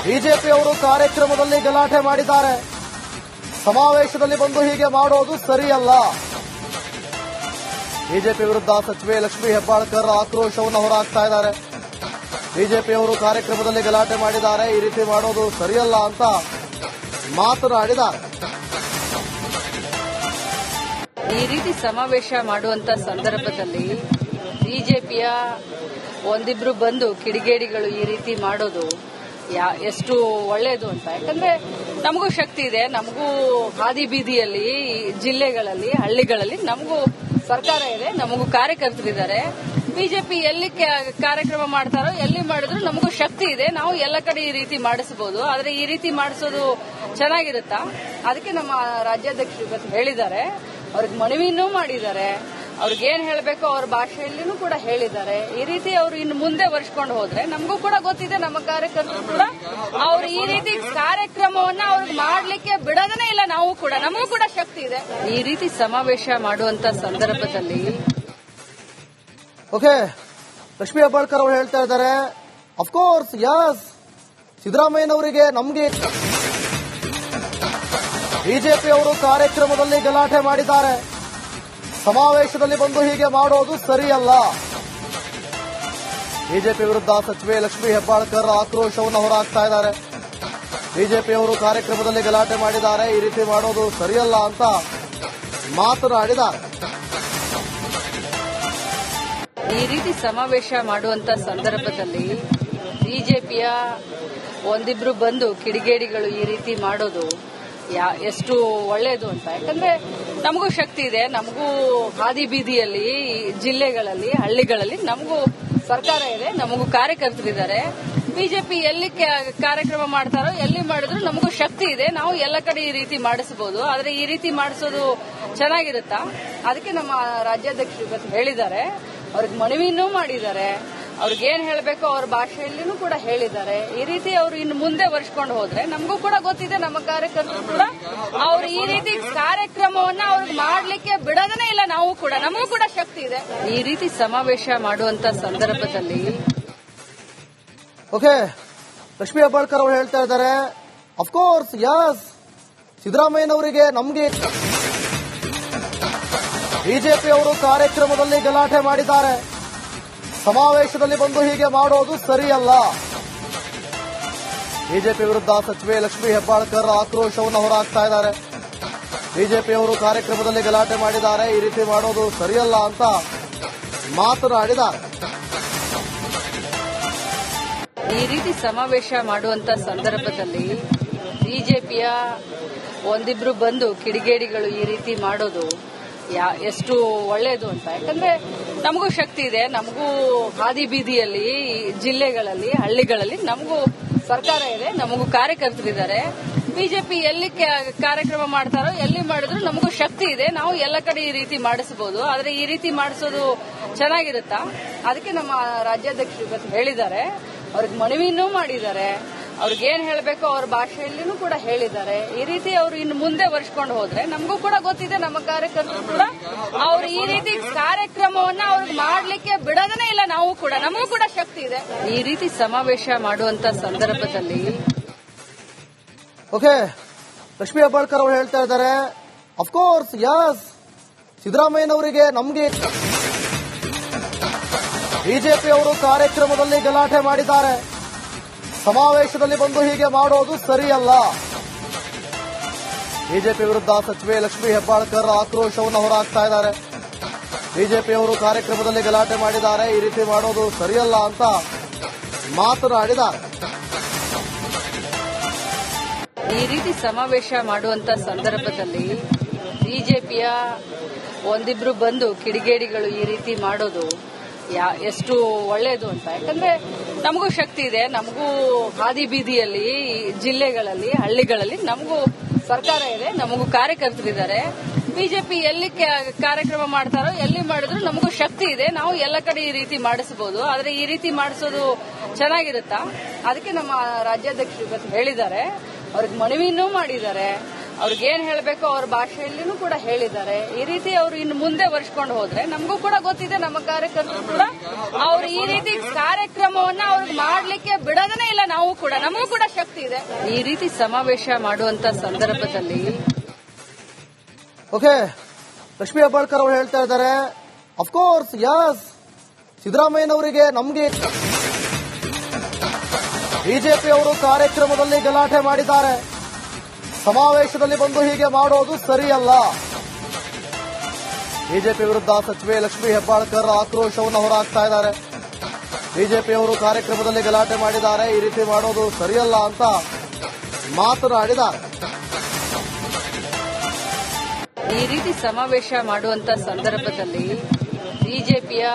ಬಿಜೆಪಿಯವರು ಕಾರ್ಯಕ್ರಮದಲ್ಲಿ ಗಲಾಟೆ ಮಾಡಿದ್ದಾರೆ. ಸಮಾವೇಶದಲ್ಲಿ ಬಂದು ಹೀಗೆ ಮಾಡೋದು ಸರಿಯಲ್ಲ. ಬಿಜೆಪಿ ವಿರುದ್ಧ ಸಚಿವೆ ಲಕ್ಷ್ಮೀ ಹೆಬ್ಬಾಳ್ಕರ್ ಆಕ್ರೋಶವನ್ನು ಹೊರಹಾಕ್ತಾ ಇದ್ದಾರೆ. ಬಿಜೆಪಿಯವರು ಕಾರ್ಯಕ್ರಮದಲ್ಲಿ ಗಲಾಟೆ ಮಾಡಿದ್ದಾರೆ, ಈ ರೀತಿ ಮಾಡೋದು ಸರಿಯಲ್ಲ ಅಂತ ಮಾತನಾಡಿದ್ದಾರೆ. ಈ ರೀತಿ ಸಮಾವೇಶ ಮಾಡುವಂತ ಸಂದರ್ಭದಲ್ಲಿ ಬಿಜೆಪಿಯ ಒಂದಿಬ್ರು ಬಂದು ಕಿಡಿಗೇಡಿಗಳು ಈ ರೀತಿ ಮಾಡೋದು ಎಷ್ಟು ಒಳ್ಳೆಯದು ಅಂತ. ಯಾಕಂದ್ರೆ ನಮಗೂ ಶಕ್ತಿ ಇದೆ, ನಮಗೂ ಹಾದಿ ಬೀದಿಯಲ್ಲಿ, ಜಿಲ್ಲೆಗಳಲ್ಲಿ, ಹಳ್ಳಿಗಳಲ್ಲಿ ನಮಗೂ ಸರ್ಕಾರ ಇದೆ, ನಮಗೂ ಕಾರ್ಯಕರ್ತರಿದ್ದಾರೆ. ಬಿಜೆಪಿ ಎಲ್ಲಿ ಕಾರ್ಯಕ್ರಮ ಮಾಡ್ತಾರೋ, ಎಲ್ಲಿ ಮಾಡಿದ್ರು ನಮಗೂ ಶಕ್ತಿ ಇದೆ, ನಾವು ಎಲ್ಲ ಕಡೆ ಈ ರೀತಿ ಮಾಡಿಸಬಹುದು. ಆದ್ರೆ ಈ ರೀತಿ ಮಾಡಿಸೋದು ಚೆನ್ನಾಗಿರುತ್ತಾ? ಅದಕ್ಕೆ ನಮ್ಮ ರಾಜ್ಯಾಧ್ಯಕ್ಷರು ಇವತ್ತು ಹೇಳಿದ್ದಾರೆ, ಅವ್ರಿಗೆ ಮನವಿನೂ ಮಾಡಿದ್ದಾರೆ. ಅವ್ರಿಗೇನ್ ಹೇಳಬೇಕು ಅವ್ರ ಭಾಷೆಯಲ್ಲಿನೂ ಕೂಡ ಹೇಳಿದ್ದಾರೆ. ಈ ರೀತಿ ಅವರು ಇನ್ನು ಮುಂದೆ ವರ್ಷಕೊಂಡು ಹೋದ್ರೆ ನಮಗೂ ಕೂಡ ಗೊತ್ತಿದೆ, ನಮ್ಮ ಕಾರ್ಯಕರ್ತರು ಕೂಡ ಅವ್ರು ಈ ರೀತಿ ಕಾರ್ಯಕ್ರಮವನ್ನ ಅವ್ರಿಗೆ ಮಾಡ್ಲಿಕ್ಕೆ ಬಿಡೋದನೇ ಇಲ್ಲ. ನಾವು ಕೂಡ, ನಮಗೂ ಕೂಡ ಶಕ್ತಿ ಇದೆ. ಈ ರೀತಿ ಸಮಾವೇಶ ಮಾಡುವಂತ ಸಂದರ್ಭದಲ್ಲಿ ಓಕೆ, ಲಕ್ಷ್ಮೀ ಹೆಬ್ಬಾಳ್ಕರ್ ಅವರು ಹೇಳ್ತಾ ಇದ್ದಾರೆ, ಅಫ್ಕೋರ್ಸ್ ಯಸ್, ಸಿದ್ದರಾಮಯ್ಯನವರಿಗೆ ನಮ್ಗೆ ಬಿಜೆಪಿಯವರು ಕಾರ್ಯಕ್ರಮದಲ್ಲಿ ಗಲಾಟೆ ಮಾಡಿದ್ದಾರೆ. ಸಮಾವೇಶದಲ್ಲಿ ಬಂದು ಹೀಗೆ ಮಾಡೋದು ಸರಿಯಲ್ಲ. ಬಿಜೆಪಿ ವಿರುದ್ಧ ಸಚಿವೆ ಲಕ್ಷ್ಮೀ ಹೆಬ್ಬಾಳ್ಕರ್ ಆಕ್ರೋಶವನ್ನು ಹೊರಹಾಕ್ತಾ ಇದ್ದಾರೆ. ಬಿಜೆಪಿಯವರು ಕಾರ್ಯಕ್ರಮದಲ್ಲಿ ಗಲಾಟೆ ಮಾಡಿದ್ದಾರೆ, ಈ ರೀತಿ ಮಾಡೋದು ಸರಿಯಲ್ಲ ಅಂತ ಮಾತನಾಡಿದ್ದಾರೆ. ಈ ರೀತಿ ಸಮಾವೇಶ ಮಾಡುವಂತ ಸಂದರ್ಭದಲ್ಲಿ ಬಿಜೆಪಿಯ ಒಂದಿಬ್ರು ಬಂದು ಕಿಡಿಗೇಡಿಗಳು ಈ ರೀತಿ ಮಾಡೋದು ಎಷ್ಟು ಒಳ್ಳೆಯದು ಅಂತ. ಯಾಕಂದ್ರೆ ನಮಗೂ ಶಕ್ತಿ ಇದೆ, ನಮಗೂ ಹಾದಿ ಬೀದಿಯಲ್ಲಿ, ಜಿಲ್ಲೆಗಳಲ್ಲಿ, ಹಳ್ಳಿಗಳಲ್ಲಿ ನಮಗೂ ಸರ್ಕಾರ ಇದೆ, ನಮಗೂ ಕಾರ್ಯಕರ್ತರಿದ್ದಾರೆ. ಬಿಜೆಪಿ ಎಲ್ಲಿ ಕಾರ್ಯಕ್ರಮ ಮಾಡ್ತಾರೋ, ಎಲ್ಲಿ ಮಾಡಿದ್ರು ನಮಗೂ ಶಕ್ತಿ ಇದೆ, ನಾವು ಎಲ್ಲ ಕಡೆ ಈ ರೀತಿ ಮಾಡಿಸಬಹುದು. ಆದ್ರೆ ಈ ರೀತಿ ಮಾಡಿಸೋದು ಚೆನ್ನಾಗಿರುತ್ತಾ? ಅದಕ್ಕೆ ನಮ್ಮ ರಾಜ್ಯಾಧ್ಯಕ್ಷರು ಇವತ್ತು ಹೇಳಿದ್ದಾರೆ, ಅವ್ರಿಗೆ ಮನವಿನೂ ಮಾಡಿದ್ದಾರೆ. ಅವ್ರಿಗೇನ್ ಹೇಳಬೇಕು ಅವ್ರ ಭಾಷೆಯಲ್ಲಿನೂ ಕೂಡ ಹೇಳಿದ್ದಾರೆ. ಈ ರೀತಿ ಅವರು ಇನ್ನು ಮುಂದೆ ವರ್ಷಕೊಂಡು ಹೋದ್ರೆ ನಮಗೂ ಕೂಡ ಗೊತ್ತಿದೆ, ನಮ್ಮ ಕಾರ್ಯಕರ್ತರು ಕೂಡ ಅವ್ರು ಈ ರೀತಿ ಕಾರ್ಯಕ್ರಮವನ್ನ ಅವ್ರಿಗೆ ಮಾಡ್ಲಿಕ್ಕೆ ಬಿಡೋದನೇ ಇಲ್ಲ. ನಾವು ಕೂಡ, ನಮಗೂ ಕೂಡ ಶಕ್ತಿ ಇದೆ. ಈ ರೀತಿ ಸಮಾವೇಶ ಮಾಡುವಂತ ಸಂದರ್ಭದಲ್ಲಿ ಓಕೆ, ಲಕ್ಷ್ಮೀ ಹೆಬ್ಬಾಳ್ಕರ್ ಅವರು ಹೇಳ್ತಾ ಇದ್ದಾರೆ, ಅಫ್ಕೋರ್ಸ್ ಯಸ್, ಸಿದ್ದರಾಮಯ್ಯನವರಿಗೆ ನಮ್ಗೆ ಬಿಜೆಪಿಯವರು ಕಾರ್ಯಕ್ರಮದಲ್ಲಿ ಗಲಾಟೆ ಮಾಡಿದ್ದಾರೆ. ಸಮಾವೇಶದಲ್ಲಿ ಬಂದು ಹೀಗೆ ಮಾಡೋದು ಸರಿಯಲ್ಲ. ಬಿಜೆಪಿ ವಿರುದ್ಧ ಸಚಿವೆ ಲಕ್ಷ್ಮೀ ಹೆಬ್ಬಾಳ್ಕರ್ ಆಕ್ರೋಶವನ್ನು ಹೊರಹಾಕ್ತಾ ಇದ್ದಾರೆ. ಬಿಜೆಪಿಯವರು ಕಾರ್ಯಕ್ರಮದಲ್ಲಿ ಗಲಾಟೆ ಮಾಡಿದ್ದಾರೆ, ಈ ರೀತಿ ಮಾಡೋದು ಸರಿಯಲ್ಲ ಅಂತ ಮಾತನಾಡಿದ್ದಾರೆ. ಈ ರೀತಿ ಸಮಾವೇಶ ಮಾಡುವಂತ ಸಂದರ್ಭದಲ್ಲಿ ಬಿಜೆಪಿಯ ಒಂದಿಬ್ರು ಬಂದು ಕಿಡಿಗೇಡಿಗಳು ಈ ರೀತಿ ಮಾಡೋದು ಎಷ್ಟು ಒಳ್ಳೆಯದು ಅಂತ. ಯಾಕಂದ್ರೆ ನಮಗೂ ಶಕ್ತಿ ಇದೆ, ನಮಗೂ ಹಾದಿ ಬೀದಿಯಲ್ಲಿ, ಜಿಲ್ಲೆಗಳಲ್ಲಿ, ಹಳ್ಳಿಗಳಲ್ಲಿ ನಮಗೂ ಸರ್ಕಾರ ಇದೆ, ನಮಗೂ ಕಾರ್ಯಕರ್ತರಿದ್ದಾರೆ. ಬಿಜೆಪಿ ಎಲ್ಲಿ ಕಾರ್ಯಕ್ರಮ ಮಾಡ್ತಾರೋ, ಎಲ್ಲಿ ಮಾಡಿದ್ರು ನಮಗೂ ಶಕ್ತಿ ಇದೆ, ನಾವು ಎಲ್ಲ ಕಡೆ ಈ ರೀತಿ ಮಾಡಿಸಬಹುದು. ಆದ್ರೆ ಈ ರೀತಿ ಮಾಡಿಸೋದು ಚೆನ್ನಾಗಿರುತ್ತಾ? ಅದಕ್ಕೆ ನಮ್ಮ ರಾಜ್ಯಾಧ್ಯಕ್ಷರು ಇವತ್ತು ಹೇಳಿದ್ದಾರೆ, ಅವ್ರಿಗೆ ಮನವಿನೂ ಮಾಡಿದ್ದಾರೆ. ಅವ್ರಿಗೇನ್ ಹೇಳಬೇಕು ಅವ್ರ ಭಾಷೆಯಲ್ಲಿನೂ ಕೂಡ ಹೇಳಿದ್ದಾರೆ. ಈ ರೀತಿ ಅವರು ಇನ್ನು ಮುಂದೆ ವರ್ಷಕೊಂಡು ಹೋದ್ರೆ ನಮಗೂ ಕೂಡ ಗೊತ್ತಿದೆ, ನಮ್ಮ ಕಾರ್ಯಕರ್ತರು ಕೂಡ ಅವ್ರು ಈ ರೀತಿ ಕಾರ್ಯಕ್ರಮವನ್ನ ಅವ್ರಿಗೆ ಮಾಡ್ಲಿಕ್ಕೆ ಬಿಡೋದನೇ ಇಲ್ಲ. ನಾವು ಕೂಡ, ನಮಗೂ ಕೂಡ ಶಕ್ತಿ ಇದೆ. ಈ ರೀತಿ ಸಮಾವೇಶ ಮಾಡುವಂತ ಸಂದರ್ಭದಲ್ಲಿ ಓಕೆ, ಲಕ್ಷ್ಮೀ ಹೆಬ್ಬಾಳ್ಕರ್ ಅವರು ಹೇಳ್ತಾ ಇದ್ದಾರೆ, ಅಫ್ಕೋರ್ಸ್ ಯಸ್, ಸಿದ್ದರಾಮಯ್ಯನವರಿಗೆ ನಮ್ಗೆ ಬಿಜೆಪಿಯವರು ಕಾರ್ಯಕ್ರಮದಲ್ಲಿ ಗಲಾಟೆ ಮಾಡಿದ್ದಾರೆ. ಸಮಾವೇಶದಲ್ಲಿ ಬಂದು ಹೀಗೆ ಮಾಡೋದು ಸರಿಯಲ್ಲ. ಬಿಜೆಪಿ ವಿರುದ್ಧ ಸಚಿವೆ ಲಕ್ಷ್ಮೀ ಹೆಬ್ಬಾಳ್ಕರ್ ಆಕ್ರೋಶವನ್ನು ಹೊರಹಾಕ್ತಾ ಇದ್ದಾರೆ. ಬಿಜೆಪಿಯವರು ಕಾರ್ಯಕ್ರಮದಲ್ಲಿ ಗಲಾಟೆ ಮಾಡಿದ್ದಾರೆ, ಈ ರೀತಿ ಮಾಡೋದು ಸರಿಯಲ್ಲ ಅಂತ ಮಾತನಾಡಿದ್ದಾರೆ. ಈ ರೀತಿ ಸಮಾವೇಶ ಮಾಡುವಂತ ಸಂದರ್ಭದಲ್ಲಿ ಬಿಜೆಪಿಯ ಒಂದಿಬ್ರು ಬಂದು ಕಿಡಿಗೇಡಿಗಳು ಈ ರೀತಿ ಮಾಡೋದು ಎಷ್ಟು ಒಳ್ಳೆಯದು ಅಂತ. ಯಾಕಂದ್ರೆ ನಮಗೂ ಶಕ್ತಿ ಇದೆ, ನಮಗೂ ಹಾದಿ ಬೀದಿಯಲ್ಲಿ, ಜಿಲ್ಲೆಗಳಲ್ಲಿ, ಹಳ್ಳಿಗಳಲ್ಲಿ ನಮಗೂ ಸರ್ಕಾರ ಇದೆ, ನಮಗೂ ಕಾರ್ಯಕರ್ತರಿದ್ದಾರೆ. ಬಿಜೆಪಿ ಎಲ್ಲಿ ಕಾರ್ಯಕ್ರಮ ಮಾಡ್ತಾರೋ, ಎಲ್ಲಿ ಮಾಡಿದ್ರು ನಮಗೂ ಶಕ್ತಿ ಇದೆ, ನಾವು ಎಲ್ಲ ಕಡೆ ಈ ರೀತಿ ಮಾಡಿಸಬಹುದು. ಆದ್ರೆ ಈ ರೀತಿ ಮಾಡಿಸೋದು ಚೆನ್ನಾಗಿರುತ್ತಾ? ಅದಕ್ಕೆ ನಮ್ಮ ರಾಜ್ಯಾಧ್ಯಕ್ಷರು ಇವತ್ತು ಹೇಳಿದ್ದಾರೆ, ಅವ್ರಿಗೆ ಮನವಿನೂ ಮಾಡಿದ್ದಾರೆ. ಅವ್ರಿಗೇನ್ ಹೇಳಬೇಕು ಅವ್ರ ಭಾಷೆಯಲ್ಲಿನೂ ಕೂಡ ಹೇಳಿದ್ದಾರೆ. ಈ ರೀತಿ ಅವರು ಇನ್ನು ಮುಂದೆ ವರ್ಷಕೊಂಡು ಹೋದ್ರೆ ನಮಗೂ ಕೂಡ ಗೊತ್ತಿದೆ, ನಮ್ಮ ಕಾರ್ಯಕರ್ತರು ಕೂಡ ಅವ್ರು ಈ ರೀತಿ ಕಾರ್ಯಕ್ರಮವನ್ನ ಅವ್ರಿಗೆ ಮಾಡ್ಲಿಕ್ಕೆ ಬಿಡೋದನೇ ಇಲ್ಲ. ನಾವು ಕೂಡ, ಕೂಡ ನಮಗೂ ಕೂಡ ಶಕ್ತಿ ಇದೆ. ಈ ರೀತಿ ಸಮಾವೇಶ ಮಾಡುವಂತ ಸಂದರ್ಭದಲ್ಲಿ ಓಕೆ, ಲಕ್ಷ್ಮೀ ಹೆಬ್ಬಾಳ್ಕರ್ ಅವರು ಹೇಳ್ತಾ ಇದ್ದಾರೆ, ಅಫ್ಕೋರ್ಸ್ ಯಸ್, ಸಿದ್ದರಾಮಯ್ಯನವರಿಗೆ ನಮಗೆ ಬಿಜೆಪಿ ಅವರು ಕಾರ್ಯಕ್ರಮದಲ್ಲಿ ಗಲಾಟೆ ಮಾಡಿದ್ದಾರೆ, ಸಮಾವೇಶದಲ್ಲಿ ಬಂದು ಹೀಗೆ ಮಾಡೋದು ಸರಿಯಲ್ಲ. ಬಿಜೆಪಿ ವಿರುದ್ಧ ಸಚಿವೆ ಲಕ್ಷ್ಮೀ ಹೆಬ್ಬಾಳ್ಕರ್ ಆಕ್ರೋಶವನ್ನು ಹೊರಹಾಕ್ತಾ ಇದ್ದಾರೆ. ಬಿಜೆಪಿಯವರು ಕಾರ್ಯಕ್ರಮದಲ್ಲಿ ಗಲಾಟೆ ಮಾಡಿದ್ದಾರೆ, ಈ ರೀತಿ ಮಾಡೋದು ಸರಿಯಲ್ಲ ಅಂತ ಮಾತನಾಡಿದ್ದಾರೆ. ಈ ರೀತಿ ಸಮಾವೇಶ ಮಾಡುವಂತ ಸಂದರ್ಭದಲ್ಲಿ ಬಿಜೆಪಿಯ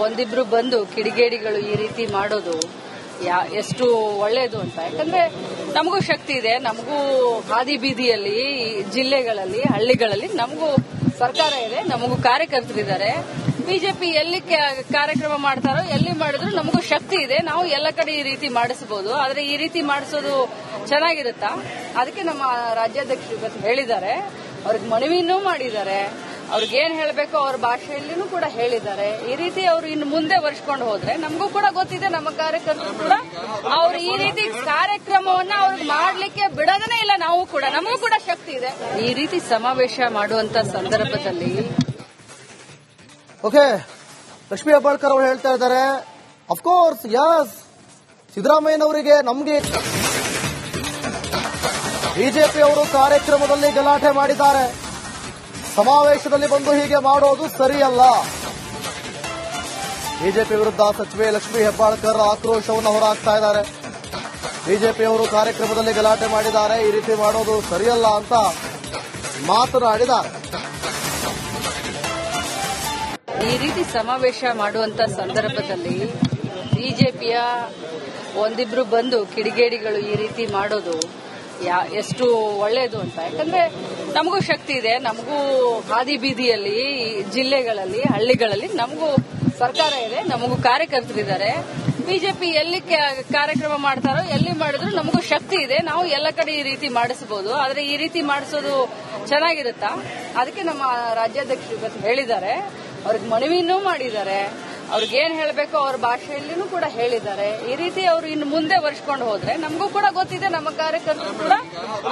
ಒಂದಿಬ್ರು ಬಂದು ಕಿಡಿಗೇಡಿಗಳು ಈ ರೀತಿ ಮಾಡೋದು ಎಷ್ಟು ಒಳ್ಳೆಯದು ಅಂತ. ಯಾಕಂದ್ರೆ ನಮಗೂ ಶಕ್ತಿ ಇದೆ, ನಮಗೂ ಹಾದಿ ಬೀದಿಯಲ್ಲಿ, ಜಿಲ್ಲೆಗಳಲ್ಲಿ, ಹಳ್ಳಿಗಳಲ್ಲಿ ನಮಗೂ ಸರ್ಕಾರ ಇದೆ, ನಮಗೂ ಕಾರ್ಯಕರ್ತರಿದ್ದಾರೆ. ಬಿಜೆಪಿ ಎಲ್ಲಿ ಕಾರ್ಯಕ್ರಮ ಮಾಡ್ತಾರೋ, ಎಲ್ಲಿ ಮಾಡಿದ್ರು ನಮಗೂ ಶಕ್ತಿ ಇದೆ, ನಾವು ಎಲ್ಲ ಕಡೆ ಈ ರೀತಿ ಮಾಡಿಸಬಹುದು. ಆದ್ರೆ ಈ ರೀತಿ ಮಾಡಿಸೋದು ಚೆನ್ನಾಗಿರುತ್ತಾ? ಅದಕ್ಕೆ ನಮ್ಮ ರಾಜ್ಯಾಧ್ಯಕ್ಷರು ಇವತ್ತು ಹೇಳಿದ್ದಾರೆ, ಅವ್ರಿಗೆ ಮನವಿನೂ ಮಾಡಿದ್ದಾರೆ, ಅವ್ರಿಗೇನ್ ಹೇಳಬೇಕು ಅವ್ರ ಭಾಷೆಯಲ್ಲಿನೂ ಕೂಡ ಹೇಳಿದ್ದಾರೆ. ಈ ರೀತಿ ಅವರು ಇನ್ನು ಮುಂದೆ ವರ್ಷಕೊಂಡು ಹೋದ್ರೆ ನಮಗೂ ಕೂಡ ಗೊತ್ತಿದೆ, ನಮ್ಮ ಕಾರ್ಯಕರ್ತರು ಕೂಡ ಅವ್ರು ಈ ರೀತಿ ಕಾರ್ಯಕ್ರಮವನ್ನ ಅವ್ರಿಗೆ ಮಾಡ್ಲಿಕ್ಕೆ ಬಿಡೋದನೇ ಇಲ್ಲ. ನಾವು ಕೂಡ ನಮಗೂ ಕೂಡ ಶಕ್ತಿ ಇದೆ. ಈ ರೀತಿ ಸಮಾವೇಶ ಮಾಡುವಂತ ಸಂದರ್ಭದಲ್ಲಿ ಓಕೆ, ಲಕ್ಷ್ಮೀ ಹೆಬ್ಬಾಳ್ಕರ್ ಅವರು ಹೇಳ್ತಾ ಇದ್ದಾರೆ, ಅಫ್ಕೋರ್ಸ್ ಯಸ್, ಸಿದ್ದರಾಮಯ್ಯನವರಿಗೆ ನಮಗೆ ಬಿಜೆಪಿ ಅವರು ಕಾರ್ಯಕ್ರಮದಲ್ಲಿ ಗಲಾಟೆ ಮಾಡಿದ್ದಾರೆ, ಸಮಾವೇಶದಲ್ಲಿ ಬಂದು ಹೀಗೆ ಮಾಡೋದು ಸರಿಯಲ್ಲ. ಬಿಜೆಪಿ ವಿರುದ್ಧ ಸಚಿವೆ ಲಕ್ಷ್ಮೀ ಹೆಬ್ಬಾಳ್ಕರ್ ಆಕ್ರೋಶವನ್ನು ಹೊರಹಾಕ್ತಾ ಇದ್ದಾರೆ. ಬಿಜೆಪಿಯವರು ಕಾರ್ಯಕ್ರಮದಲ್ಲಿ ಗಲಾಟೆ ಮಾಡಿದ್ದಾರೆ, ಈ ರೀತಿ ಮಾಡೋದು ಸರಿಯಲ್ಲ ಅಂತ ಮಾತನಾಡಿದ್ದಾರೆ. ಈ ರೀತಿ ಸಮಾವೇಶ ಮಾಡುವಂತ ಸಂದರ್ಭದಲ್ಲಿ ಬಿಜೆಪಿಯ ಒಂದಿಬ್ರು ಬಂದು ಕಿಡಿಗೇಡಿಗಳು ಈ ರೀತಿ ಮಾಡೋದು ಎಷ್ಟು ಒಳ್ಳೆಯದು ಅಂತ. ಯಾಕಂದ್ರೆ ನಮಗೂ ಶಕ್ತಿ ಇದೆ, ನಮಗೂ ಹಾದಿ ಬೀದಿಯಲ್ಲಿ, ಜಿಲ್ಲೆಗಳಲ್ಲಿ, ಹಳ್ಳಿಗಳಲ್ಲಿ ನಮಗೂ ಸರ್ಕಾರ ಇದೆ, ನಮಗೂ ಕಾರ್ಯಕರ್ತರಿದ್ದಾರೆ. ಬಿಜೆಪಿ ಎಲ್ಲಿ ಕಾರ್ಯಕ್ರಮ ಮಾಡ್ತಾರೋ, ಎಲ್ಲಿ ಮಾಡಿದ್ರು ನಮಗೂ ಶಕ್ತಿ ಇದೆ, ನಾವು ಎಲ್ಲ ಕಡೆ ಈ ರೀತಿ ಮಾಡಿಸಬಹುದು. ಆದ್ರೆ ಈ ರೀತಿ ಮಾಡಿಸೋದು ಚೆನ್ನಾಗಿರುತ್ತಾ? ಅದಕ್ಕೆ ನಮ್ಮ ರಾಜ್ಯಾಧ್ಯಕ್ಷರು ಇವತ್ತು ಹೇಳಿದ್ದಾರೆ, ಅವ್ರಿಗೆ ಮನವಿನೂ ಮಾಡಿದ್ದಾರೆ, ಅವ್ರಿಗೇನ್ ಹೇಳಬೇಕು ಅವ್ರ ಭಾಷೆಯಲ್ಲಿನೂ ಕೂಡ ಹೇಳಿದ್ದಾರೆ. ಈ ರೀತಿ ಅವರು ಇನ್ನು ಮುಂದೆ ವರ್ಷಕೊಂಡು ಹೋದ್ರೆ ನಮಗೂ ಕೂಡ ಗೊತ್ತಿದೆ, ನಮ್ಮ ಕಾರ್ಯಕರ್ತರು ಕೂಡ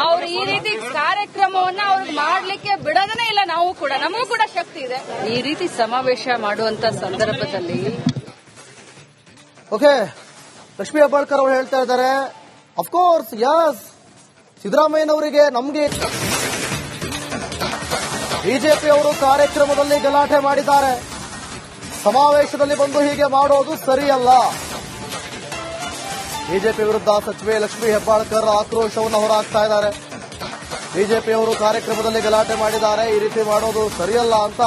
ಅವ್ರು ಈ ರೀತಿ ಕಾರ್ಯಕ್ರಮವನ್ನ ಅವ್ರಿಗೆ ಮಾಡ್ಲಿಕ್ಕೆ ಬಿಡೋದನೇ ಇಲ್ಲ. ನಾವು ಕೂಡ ನಮಗೂ ಕೂಡ ಶಕ್ತಿ ಇದೆ. ಈ ರೀತಿ ಸಮಾವೇಶ ಮಾಡುವಂತ ಸಂದರ್ಭದಲ್ಲಿ ಓಕೆ, ಲಕ್ಷ್ಮೀ ಹೆಬ್ಬಾಳ್ಕರ್ ಅವರು ಹೇಳ್ತಾ ಇದ್ದಾರೆ, ಅಫ್ಕೋರ್ಸ್ ಯಸ್, ಸಿದ್ದರಾಮಯ್ಯನವರಿಗೆ ನಮಗೆ ಬಿಜೆಪಿ ಅವರು ಕಾರ್ಯಕ್ರಮದಲ್ಲಿ ಗಲಾಟೆ ಮಾಡಿದ್ದಾರೆ, ಸಮಾವೇಶದಲ್ಲಿ ಬಂದು ಹೀಗೆ ಮಾಡೋದು ಸರಿಯಲ್ಲ. ಬಿಜೆಪಿ ವಿರುದ್ಧ ಸಚಿವೆ ಲಕ್ಷ್ಮೀ ಹೆಬ್ಬಾಳ್ಕರ್ ಆಕ್ರೋಶವನ್ನು ಹೊರಹಾಕ್ತಾ ಇದ್ದಾರೆ. ಬಿಜೆಪಿಯವರು ಕಾರ್ಯಕ್ರಮದಲ್ಲಿ ಗಲಾಟೆ ಮಾಡಿದ್ದಾರೆ, ಈ ರೀತಿ ಮಾಡೋದು ಸರಿಯಲ್ಲ ಅಂತ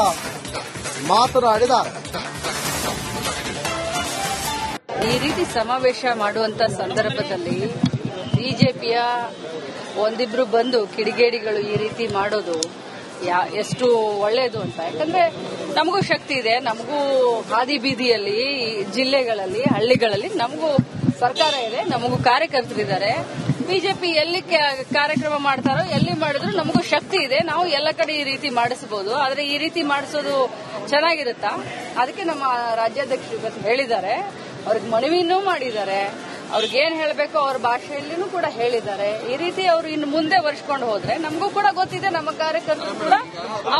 ಮಾತನಾಡಿದ್ದಾರೆ. ಈ ರೀತಿ ಸಮಾವೇಶ ಮಾಡುವಂತ ಸಂದರ್ಭದಲ್ಲಿ ಬಿಜೆಪಿಯ ಒಂದಿಬ್ರು ಬಂದು ಕಿಡಿಗೇಡಿಗಳು ಈ ರೀತಿ ಮಾಡೋದು ಎಷ್ಟು ಒಳ್ಳೆಯದು ಅಂತ. ಯಾಕಂದ್ರೆ ನಮಗೂ ಶಕ್ತಿ ಇದೆ, ನಮಗೂ ಹಾದಿ ಬೀದಿಯಲ್ಲಿ, ಜಿಲ್ಲೆಗಳಲ್ಲಿ, ಹಳ್ಳಿಗಳಲ್ಲಿ ನಮಗೂ ಸರ್ಕಾರ ಇದೆ, ನಮಗೂ ಕಾರ್ಯಕರ್ತರಿದ್ದಾರೆ. ಬಿಜೆಪಿ ಎಲ್ಲಿ ಕಾರ್ಯಕ್ರಮ ಮಾಡ್ತಾರೋ, ಎಲ್ಲಿ ಮಾಡಿದ್ರು ನಮಗೂ ಶಕ್ತಿ ಇದೆ, ನಾವು ಎಲ್ಲ ಕಡೆ ಈ ರೀತಿ ಮಾಡಿಸಬಹುದು. ಆದ್ರೆ ಈ ರೀತಿ ಮಾಡಿಸೋದು ಚೆನ್ನಾಗಿರುತ್ತಾ? ಅದಕ್ಕೆ ನಮ್ಮ ರಾಜ್ಯಾಧ್ಯಕ್ಷರು ಇವತ್ತು ಹೇಳಿದ್ದಾರೆ, ಅವ್ರಿಗೆ ಮನವಿನೂ ಮಾಡಿದ್ದಾರೆ, ಅವ್ರಿಗೇನ್ ಹೇಳಬೇಕು ಅವ್ರ ಭಾಷೆಯಲ್ಲಿನೂ ಕೂಡ ಹೇಳಿದ್ದಾರೆ. ಈ ರೀತಿ ಅವರು ಇನ್ನು ಮುಂದೆ ವರ್ಷಕೊಂಡು ಹೋದ್ರೆ ನಮಗೂ ಕೂಡ ಗೊತ್ತಿದೆ, ನಮ್ಮ ಕಾರ್ಯಕರ್ತರು ಕೂಡ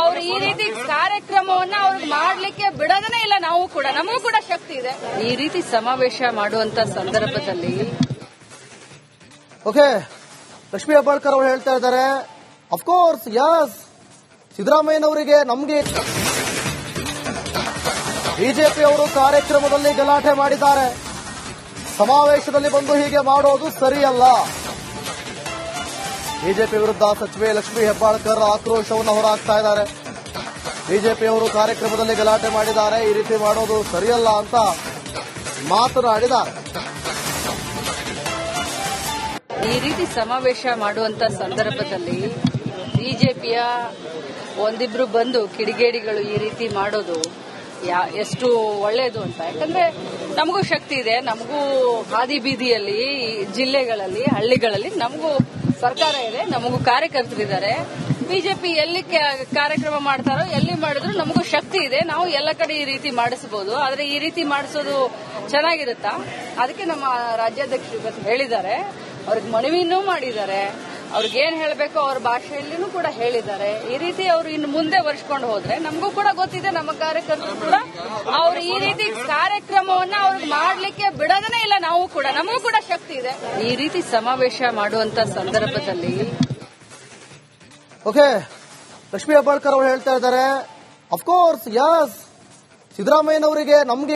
ಅವ್ರು ಈ ರೀತಿ ಕಾರ್ಯಕ್ರಮವನ್ನ ಅವ್ರಿಗೆ ಮಾಡ್ಲಿಕ್ಕೆ ಬಿಡೋದನೇ ಇಲ್ಲ. ನಾವು ಕೂಡ ನಮಗೂ ಕೂಡ ಶಕ್ತಿ ಇದೆ. ಈ ರೀತಿ ಸಮಾವೇಶ ಮಾಡುವಂತ ಸಂದರ್ಭದಲ್ಲಿ ಓಕೆ, ಲಕ್ಷ್ಮೀ ಹೆಬ್ಬಾಳ್ಕರ್ ಅವರು ಹೇಳ್ತಾ ಇದ್ದಾರೆ, ಅಫ್ಕೋರ್ಸ್ ಯಸ್, ಸಿದ್ದರಾಮಯ್ಯನವರಿಗೆ ನಮಗೆ ಬಿಜೆಪಿ ಅವರು ಕಾರ್ಯಕ್ರಮದಲ್ಲಿ ಗಲಾಟೆ ಮಾಡಿದ್ದಾರೆ, ಸಮಾವೇಶದಲ್ಲಿ ಬಂದು ಹೀಗೆ ಮಾಡೋದು ಸರಿಯಲ್ಲ. ಬಿಜೆಪಿ ವಿರುದ್ಧ ಸಚಿವೆ ಲಕ್ಷ್ಮೀ ಹೆಬ್ಬಾಳ್ಕರ್ ಆಕ್ರೋಶವನ್ನು ಹೊರಹಾಕ್ತಾ ಇದ್ದಾರೆ. ಬಿಜೆಪಿಯವರು ಕಾರ್ಯಕ್ರಮದಲ್ಲಿ ಗಲಾಟೆ ಮಾಡಿದ್ದಾರೆ, ಈ ರೀತಿ ಮಾಡೋದು ಸರಿಯಲ್ಲ ಅಂತ ಮಾತನಾಡಿದ್ದಾರೆ. ಈ ರೀತಿ ಸಮಾವೇಶ ಮಾಡುವಂತ ಸಂದರ್ಭದಲ್ಲಿ ಬಿಜೆಪಿಯ ಒಂದಿಬ್ರು ಬಂದು ಕಿಡಿಗೇಡಿಗಳು ಈ ರೀತಿ ಮಾಡೋದು ಎಷ್ಟು ಒಳ್ಳೆಯದು ಅಂತ. ಯಾಕಂದ್ರೆ ನಮಗೂ ಶಕ್ತಿ ಇದೆ. ನಮಗೂ ಹಾದಿ ಬೀದಿಯಲ್ಲಿ, ಜಿಲ್ಲೆಗಳಲ್ಲಿ, ಹಳ್ಳಿಗಳಲ್ಲಿ ನಮಗೂ ಸರ್ಕಾರ ಇದೆ, ನಮಗೂ ಕಾರ್ಯಕರ್ತರಿದ್ದಾರೆ. ಬಿಜೆಪಿ ಎಲ್ಲಿ ಕಾರ್ಯಕ್ರಮ ಮಾಡ್ತಾರೋ, ಎಲ್ಲಿ ಮಾಡಿದ್ರು ನಮಗೂ ಶಕ್ತಿ ಇದೆ. ನಾವು ಎಲ್ಲ ಕಡೆ ಈ ರೀತಿ ಮಾಡಿಸಬಹುದು. ಆದ್ರೆ ಈ ರೀತಿ ಮಾಡಿಸೋದು ಚೆನ್ನಾಗಿರುತ್ತಾ? ಅದಕ್ಕೆ ನಮ್ಮ ರಾಜ್ಯಾಧ್ಯಕ್ಷರು ಇವತ್ತು ಹೇಳಿದ್ದಾರೆ, ಅವ್ರಿಗೆ ಮನವಿನೂ ಮಾಡಿದ್ದಾರೆ. ಅವ್ರಿಗೇನ್ ಹೇಳಬೇಕು ಅವ್ರ ಭಾಷೆಯಲ್ಲಿನೂ ಕೂಡ ಹೇಳಿದ್ದಾರೆ. ಈ ರೀತಿ ಅವರು ಇನ್ನು ಮುಂದೆ ವರ್ಷಕೊಂಡು ಹೋದ್ರೆ ನಮಗೂ ಕೂಡ ಗೊತ್ತಿದೆ, ನಮ್ಮ ಕಾರ್ಯಕರ್ತರು ಕೂಡ ಅವ್ರು ಈ ರೀತಿ ಕಾರ್ಯಕ್ರಮವನ್ನ ಅವ್ರಿಗೆ ಮಾಡ್ಲಿಕ್ಕೆ ಬಿಡೋದನೇ ಇಲ್ಲ. ನಾವು ಕೂಡ, ನಮಗೂ ಕೂಡ ಶಕ್ತಿ ಇದೆ. ಈ ರೀತಿ ಸಮಾವೇಶ ಮಾಡುವಂತ ಸಂದರ್ಭದಲ್ಲಿ ಓಕೆ, ಲಕ್ಷ್ಮೀ ಹೆಬ್ಬಾಳ್ಕರ್ ಅವರು ಹೇಳ್ತಾ ಇದ್ದಾರೆ, ಅಫ್ಕೋರ್ಸ್ ಯಸ್, ಸಿದ್ದರಾಮಯ್ಯನವರಿಗೆ ನಮ್ಗೆ